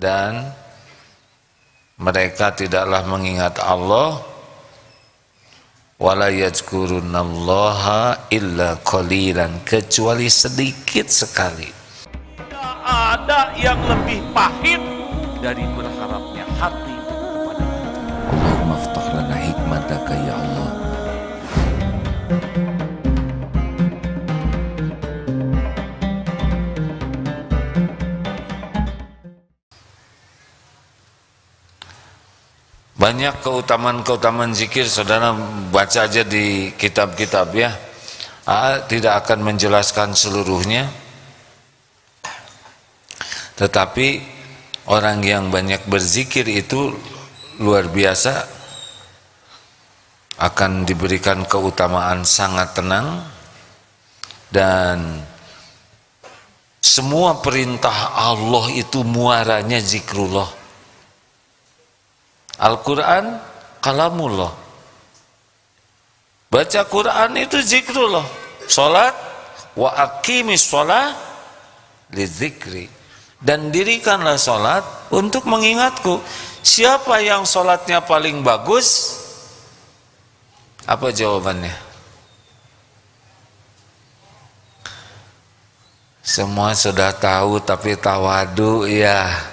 dan mereka tidaklah mengingat Allah, wala yadhkurunallaha illa qalilan, kecuali sedikit sekali. Tidak ada yang lebih pahit dari berharapnya hati kepada Allah. Allahumma aftah lana hikmataka ya Allah. Banyak keutamaan-keutamaan zikir, saudara baca aja di kitab-kitab ya. Tidak akan menjelaskan seluruhnya. Tetapi orang yang banyak berzikir itu luar biasa, akan diberikan keutamaan sangat tenang, dan semua perintah Allah itu muaranya zikrullah. Al-Quran kalamullah, baca Quran itu zikrullah. Salat, wa aqimis shalah lidzikri, dan dirikanlah salat untuk mengingatku. Siapa yang salatnya paling bagus? Apa jawabannya? Semua sudah tahu tapi tawadu ya.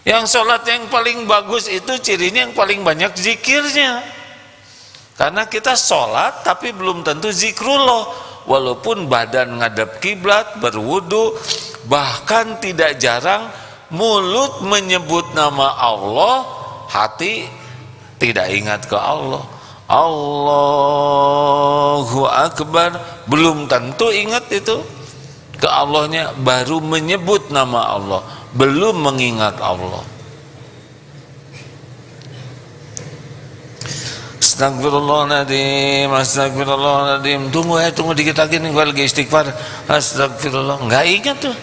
Yang sholat yang paling bagus itu cirinya yang paling banyak zikirnya. Karena kita sholat tapi belum tentu zikrullah. Walaupun badan ngadep kiblat, berwudu, bahkan tidak jarang mulut menyebut nama Allah, hati tidak ingat ke Allah. Allahu Akbar, belum tentu ingat itu ke Allahnya, baru menyebut nama Allah, belum mengingat Allah. Astagfirullahaladzim, astagfirullahaladzim. Tunggu dikit lagi nih, gue lagi istighfar. Astagfirullah, nggak ingat tuh.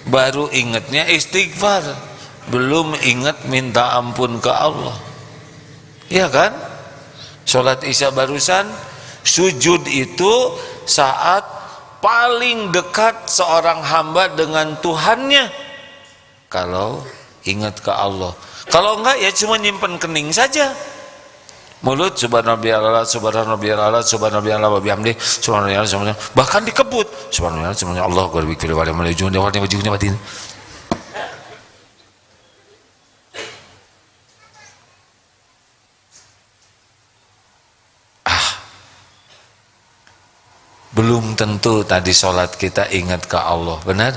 Baru ingatnya istighfar, belum ingat minta ampun ke Allah. Iya kan? Sholat isya barusan, sujud itu saat paling dekat seorang hamba dengan Tuhannya kalau ingat ke Allah. Kalau enggak ya cuma nyimpen kening saja. Mulut subhanallah, subhanallah, subhanallah wa bihamdi, subhanallah, subhanallah, bahkan dikebut subhanallah, subhanallah, Allah akbar, bikul wa la malajun wa wajhuna batin. Belum tentu tadi sholat kita ingat ke Allah, benar?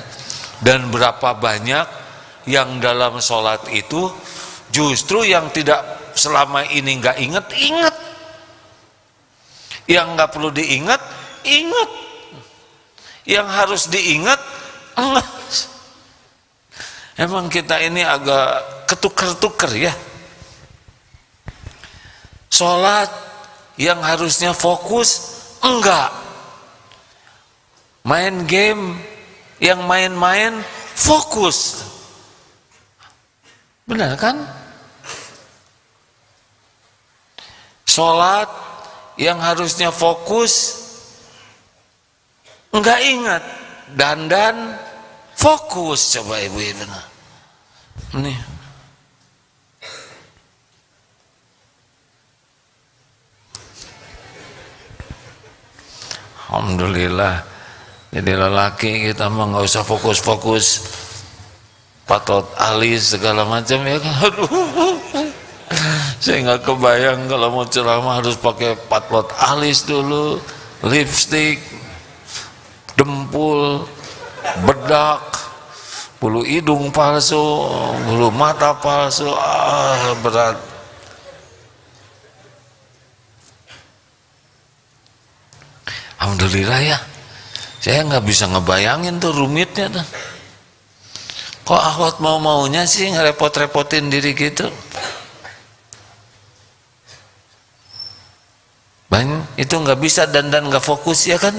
Dan berapa banyak yang dalam sholat itu justru yang tidak selama ini nggak ingat. Yang nggak perlu diingat, ingat. Yang harus diingat, enggak. Emang kita ini agak ketukar-tukar ya. Sholat yang harusnya fokus, enggak. Main game yang main-main fokus. Benar kan? Sholat yang harusnya fokus enggak ingat. Dandan fokus. Coba ibu-ibu. Nih. Alhamdulillah. Jadi lelaki kita mah nggak usah fokus-fokus patot alis segala macam ya kan. Aduh, saya nggak kebayang kalau mau ceramah harus pakai patot alis dulu, lipstick, dempul, bedak, bulu hidung palsu, bulu mata palsu, berat. Alhamdulillah ya. Saya nggak bisa ngebayangin tuh rumitnya tuh. Kok akhwat mau-maunya sih ngerepot-repotin diri gitu? Banyak itu nggak bisa dandan nggak fokus ya kan?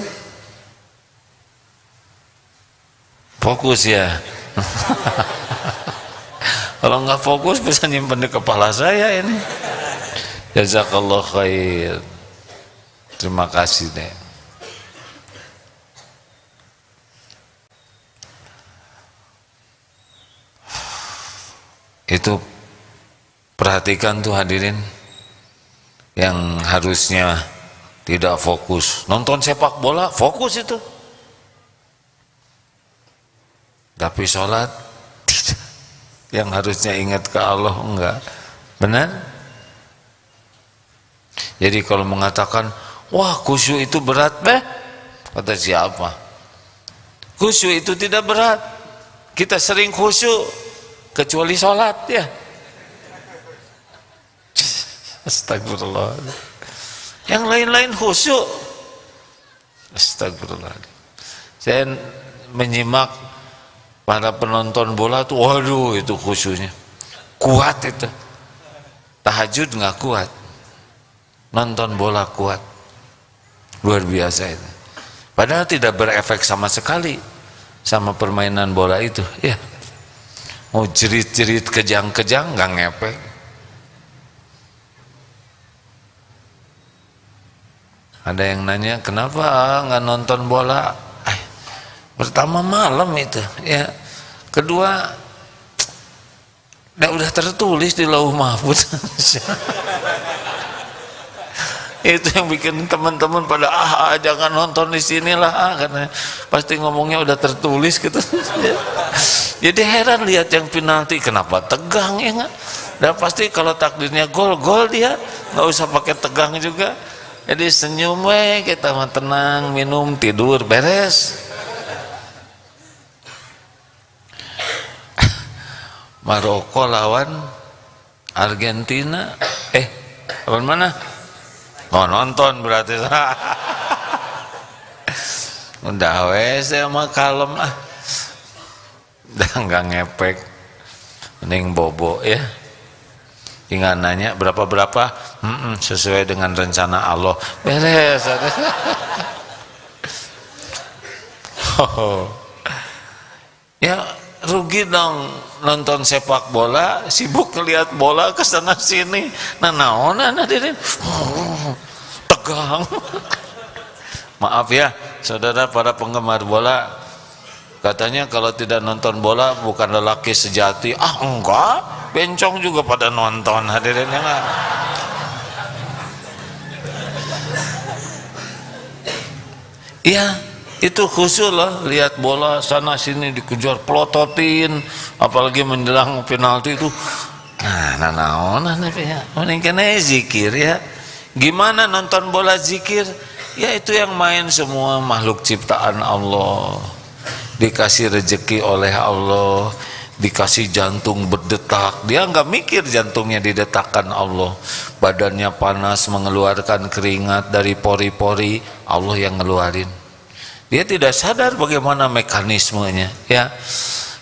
Fokus ya. Kalau nggak fokus bisa nyimpen di kepala saya ini. Jazakallah khair. Terima kasih deh. Itu perhatikan tuh hadirin, yang harusnya tidak fokus nonton sepak bola, fokus itu, tapi sholat tidak. Yang harusnya ingat ke Allah enggak. Benar? Jadi kalau mengatakan wah khusyuk itu berat, kata siapa? Khusyuk itu tidak berat. Kita sering khusyuk kecuali sholat ya. Astagfirullah. Yang lain-lain khusyuk. Astagfirullah. Saya menyimak para penonton bola tuh, waduh itu khusyuknya kuat itu. Tahajud nggak kuat, nonton bola kuat, luar biasa itu. Padahal tidak berefek sama sekali sama permainan bola itu, ya. Mau jerit-jerit kejang-kejang nggak ngepek. Ada yang nanya kenapa nggak nonton bola? Pertama malam itu, ya. Kedua, udah tertulis di Lauh Mahfuz. Itu yang bikin teman-teman pada jangan nonton di sinilah, karena pasti ngomongnya udah tertulis gitu. Jadi heran lihat yang penalti, kenapa tegang ya nggak? Dan pasti kalau takdirnya gol dia, nggak usah pakai tegang juga. Jadi senyum kita mah tenang, minum, tidur, beres. Maroko lawan Argentina, lawan mana? Oh nonton berarti. Udah wes sama kalem udah nggak ngepek, mending bobo ya. Tinggal nanya berapa sesuai dengan rencana Allah, beres. Ya rugi dong nonton sepak bola, sibuk ngeliat bola kesana sini, naonan hadirin, tegang. Maaf ya saudara para penggemar bola, katanya kalau tidak nonton bola bukan lelaki sejati. Enggak, bencong juga pada nonton hadirin ya enggak? Iya, itu khusyuk loh, lihat bola sana sini dikejar, pelototin, apalagi menjelang penalti itu. Naonan ya, mending zikir ya. Gimana nonton bola zikir? Ya itu yang main semua makhluk ciptaan Allah, dikasih rezeki oleh Allah, dikasih jantung berdetak, dia nggak mikir jantungnya didetakkan Allah, badannya panas mengeluarkan keringat dari pori-pori, Allah yang ngeluarin. Dia tidak sadar bagaimana mekanismenya ya.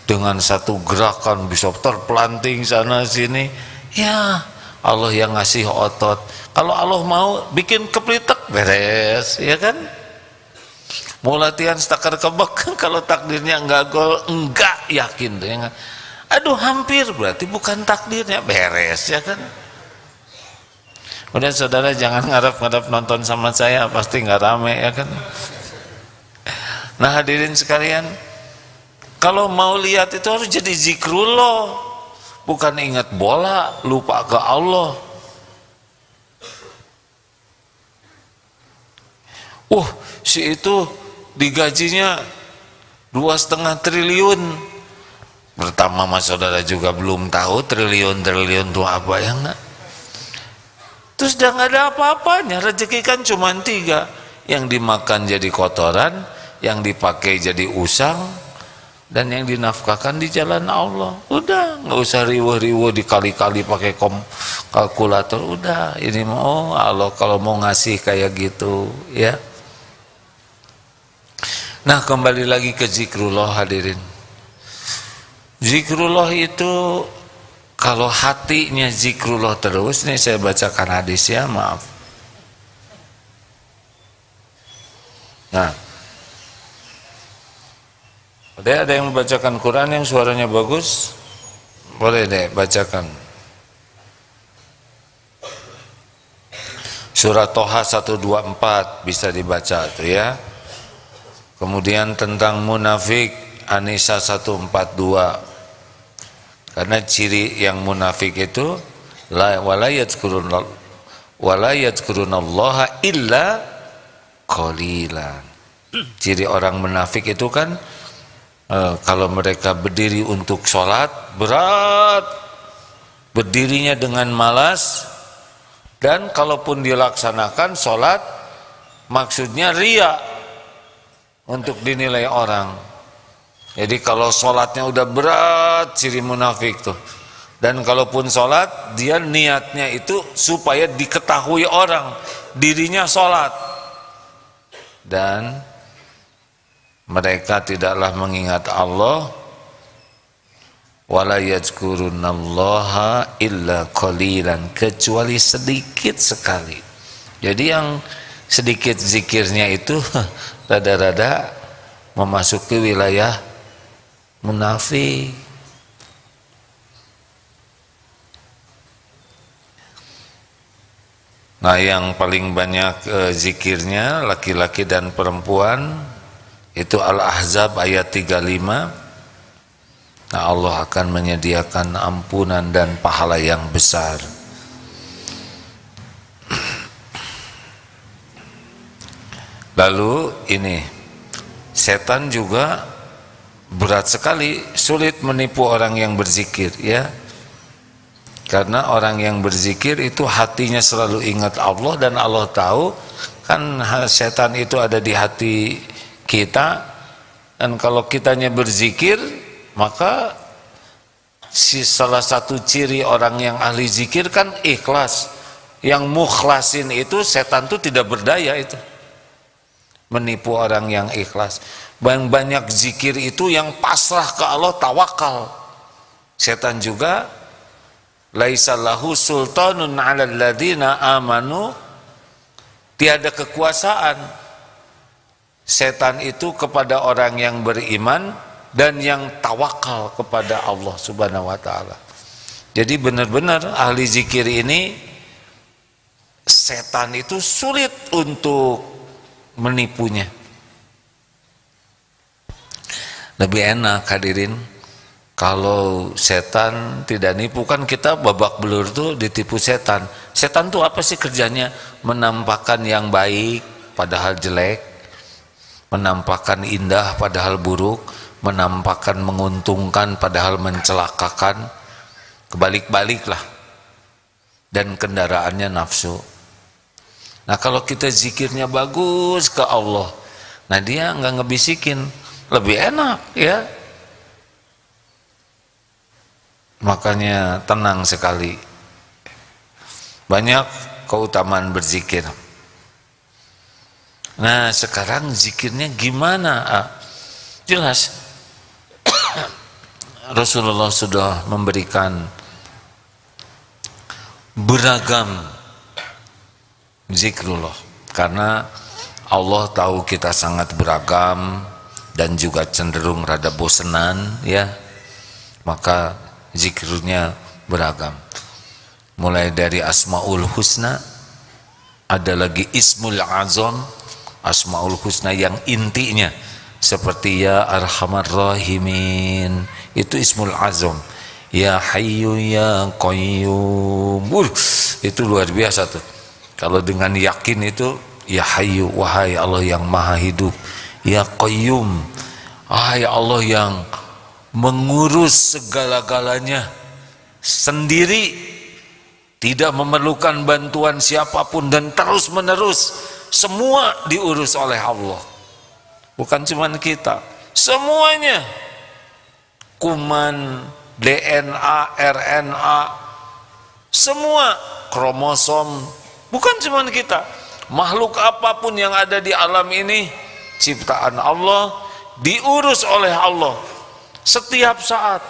Dengan satu gerakan bisa terpelanting sana sini ya, Allah yang ngasih otot. Kalau Allah mau bikin keplitek, beres ya kan. Mau latihan stakar kebek, kalau takdirnya enggak gol, enggak yakin tuh ya kan? Aduh hampir, berarti bukan takdirnya, beres ya kan. Udah saudara jangan ngarep-ngarep nonton sama saya, pasti nggak rame ya kan. Nah hadirin sekalian, kalau mau lihat itu harus jadi zikrullah, bukan ingat bola, lupa ke Allah. Si itu digajinya 2,5 triliun. Pertama mas saudara juga belum tahu triliun itu apa ya enggak. Terus udah nggak ada apa-apanya, rezeki kan cuma 3, yang dimakan jadi kotoran, yang dipakai jadi usang, dan yang dinafkahkan di jalan Allah. Udah nggak usah riwuh-riwuh dikali-kali pakai kalkulator. Udah ini mau Allah kalau mau ngasih kayak gitu ya. Nah kembali lagi ke zikrullah hadirin. Zikrullah itu kalau hatinya zikrullah terus, nih saya bacakan hadis ya, maaf. Nah, ada yang membacakan Quran yang suaranya bagus? Boleh deh bacakan. Surah Toha 124 bisa dibaca tuh ya. Kemudian tentang munafik An-Nisa 142, Karena ciri yang munafik itu wala yadhkurunallaha illa qalilan. Ciri orang munafik itu kan kalau mereka berdiri untuk sholat berat, berdirinya dengan malas, dan kalaupun dilaksanakan sholat maksudnya ria untuk dinilai orang. Jadi kalau sholatnya udah berat, ciri munafik tuh. Dan kalaupun sholat, dia niatnya itu supaya diketahui orang dirinya sholat. Dan mereka tidaklah mengingat Allah, wala yadhkurunallaha illa qalilan, kecuali sedikit sekali. Jadi yang sedikit zikirnya itu rada-rada memasuki wilayah munafik. Nah, yang paling banyak zikirnya laki-laki dan perempuan itu Al-Ahzab ayat 35. Nah, Allah akan menyediakan ampunan dan pahala yang besar. Lalu ini setan juga berat sekali, sulit menipu orang yang berzikir, ya. Karena orang yang berzikir itu hatinya selalu ingat Allah, dan Allah tahu kan setan itu ada di hati kita. Dan kalau kitanya berzikir, maka salah satu ciri orang yang ahli zikir kan ikhlas. Yang mukhlasin itu setan itu tidak berdaya itu menipu orang yang ikhlas. Banyak zikir itu yang pasrah ke Allah, tawakal. Setan juga laisa lahu sultanun 'alal ladzina amanu, tiada kekuasaan setan itu kepada orang yang beriman dan yang tawakal kepada Allah Subhanahu wa taala. Jadi benar-benar ahli zikir ini setan itu sulit untuk menipunya. Lebih enak hadirin kalau setan tidak nipu. Kan kita babak belur tuh ditipu setan. Setan tuh apa sih kerjanya? Menampakkan yang baik padahal jelek, menampakkan indah padahal buruk, menampakkan menguntungkan padahal mencelakakan, kebalik-balik lah. Dan kendaraannya nafsu. Nah, kalau kita zikirnya bagus ke Allah, nah dia nggak ngebisikin, lebih enak, ya. Makanya tenang sekali. Banyak keutamaan berzikir. Nah, sekarang zikirnya gimana? Jelas Rasulullah sudah memberikan beragam zikrullah, karena Allah tahu kita sangat beragam dan juga cenderung rada bosenan, ya. Maka zikirnya beragam. Mulai dari Asmaul Husna, ada lagi Ismul Azam, Asmaul Husna yang intinya seperti ya Arhamar Rahimin, itu Ismul Azam. Ya Hayyu ya Qayyum, itu luar biasa tuh. Kalau dengan yakin itu ya Hayyu, wahai Allah yang maha hidup. Ya Qayyum, wahai Allah yang mengurus segala-galanya sendiri, tidak memerlukan bantuan siapapun, dan terus menerus semua diurus oleh Allah. Bukan cuma kita, semuanya. Kuman, DNA, RNA, semua kromosom, bukan cuma kita. Makhluk apapun yang ada di alam ini ciptaan Allah, diurus oleh Allah. Setiap saat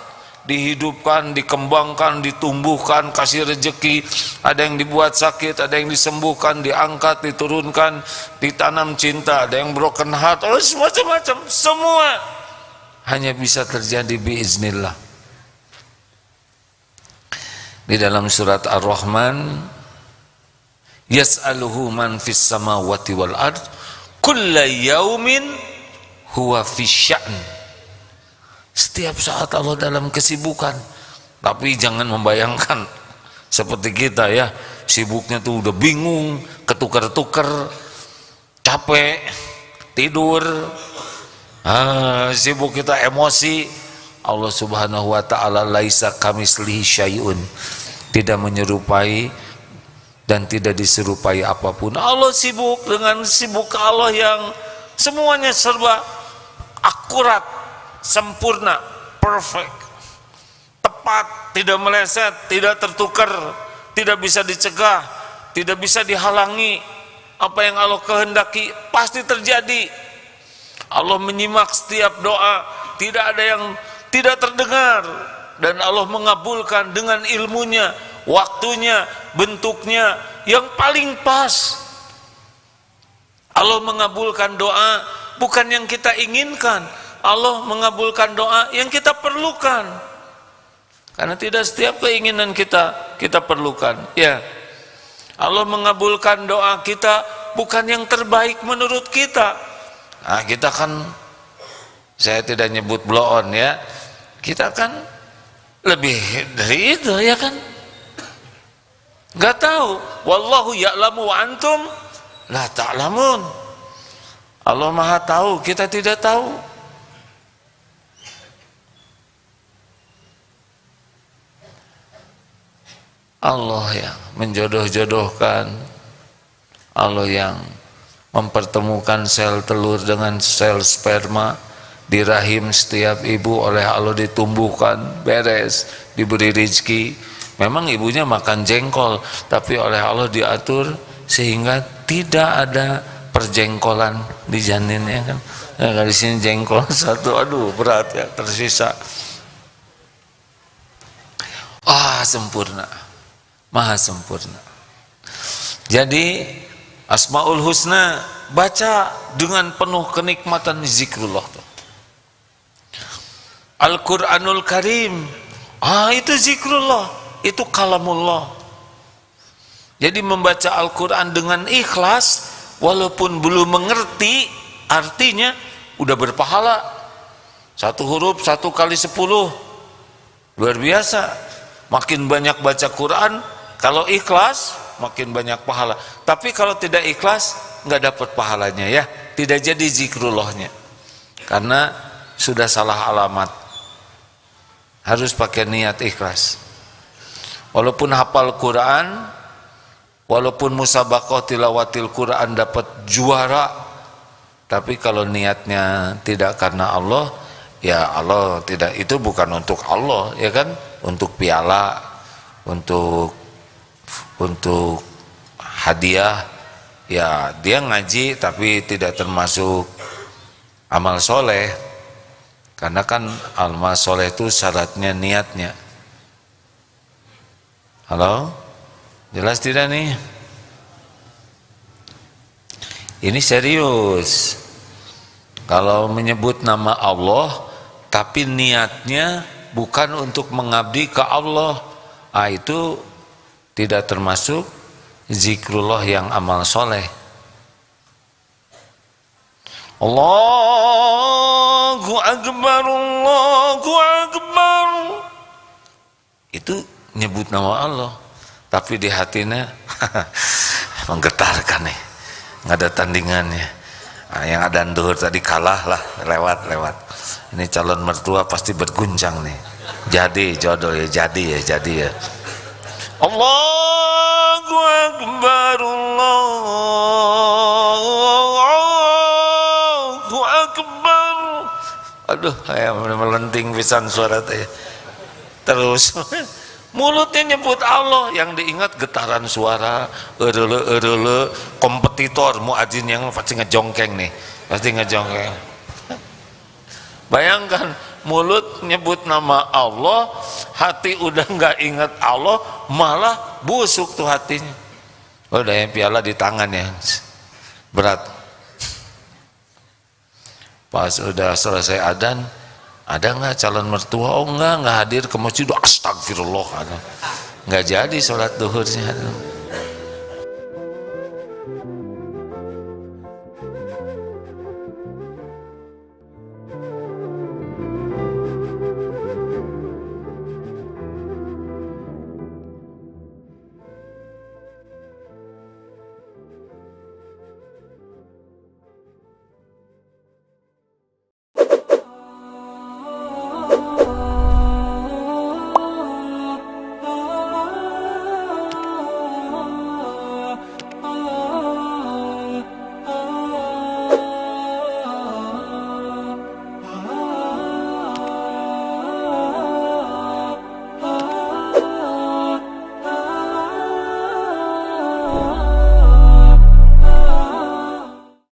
dihidupkan, dikembangkan, ditumbuhkan, kasih rezeki. Ada yang dibuat sakit, ada yang disembuhkan, diangkat, diturunkan, ditanam cinta, ada yang broken heart, macam-macam. Semua hanya bisa terjadi biiznillah. Di dalam surat Ar-Rahman, yas'aluhu man fis samawati wal ard kulla yaumin huwa fis sya'n. Setiap saat Allah dalam kesibukan. Tapi jangan membayangkan seperti kita ya, sibuknya tuh udah bingung, ketukar-tukar, capek, tidur, sibuk kita emosi. Allah Subhanahu wa ta'ala laisa kamitslihi syai'un, tidak menyerupai dan tidak diserupai apapun. Allah sibuk dengan sibuk Allah yang semuanya serba akurat, sempurna, perfect, tepat, tidak meleset, tidak tertukar, tidak bisa dicegah, tidak bisa dihalangi. Apa yang Allah kehendaki pasti terjadi. Allah menyimak setiap doa, tidak ada yang tidak terdengar, dan Allah mengabulkan dengan ilmunya, waktunya, bentuknya yang paling pas. Allah mengabulkan doa bukan yang kita inginkan, Allah mengabulkan doa yang kita perlukan. Karena tidak setiap keinginan kita perlukan. Ya, Allah mengabulkan doa kita bukan yang terbaik menurut kita. Nah, kita kan, saya tidak nyebut blow on ya, kita kan lebih dari itu ya kan. Gak tahu. Wallahu ya'lamu wa antum la ta'lamun. Allah Maha tahu, kita tidak tahu. Allah yang menjodoh-jodohkan, Allah yang mempertemukan sel telur dengan sel sperma di rahim setiap ibu, oleh Allah ditumbuhkan, beres, diberi rezeki. Memang ibunya makan jengkol, tapi oleh Allah diatur sehingga tidak ada perjengkolan di janinnya kan. Nah, di sini jengkol satu, aduh berat ya, tersisa. Sempurna, maha sempurna. Jadi Asmaul Husna baca dengan penuh kenikmatan zikrullah. Al-Quranul Karim, itu zikrullah, itu kalamullah. Jadi membaca Al-Quran dengan ikhlas, walaupun belum mengerti artinya, udah berpahala. Satu huruf 1 kali 10, luar biasa. Makin banyak baca Quran, kalau ikhlas makin banyak pahala. Tapi kalau tidak ikhlas, nggak dapat pahalanya ya, tidak jadi zikrullahnya, karena sudah salah alamat. Harus pakai niat ikhlas. Walaupun hafal Quran, walaupun musabaqah tilawatil Quran dapat juara, tapi kalau niatnya tidak karena Allah, ya Allah tidak, itu bukan untuk Allah ya kan, untuk piala, untuk hadiah, ya dia ngaji tapi tidak termasuk amal soleh. Karena kan amal soleh itu syaratnya niatnya. Halo? Jelas tidak nih? Ini serius. Kalau menyebut nama Allah tapi niatnya bukan untuk mengabdi ke Allah, itu tidak termasuk zikrullah yang amal soleh. Allahu Akbar, Allahu Akbar, itu nyebut nama Allah, tapi di hatinya menggetarkan nih, nggak ada tandingannya. Yang ada duhur tadi kalah lah, lewat. Ini calon mertua pasti berguncang nih. Jadi jodoh ya, jadi ya. Allahu Akbar, Allahu Akbar. Aduh, kayak melenting pisan suara teh. Terus mulutnya nyebut Allah, yang diingat getaran suara, ereule kompetitor muadzin yang pasti ngejongkeng nih, pasti ngejongkeng. Bayangkan, mulut nyebut nama Allah, hati udah nggak ingat Allah, malah busuk tuh hatinya. Udah yang piala di tangan ya, berat. Pas udah selesai adzan, ada nggak calon mertua? Oh nggak hadir ke masjid. Astagfirullah, nggak jadi sholat duhurnya.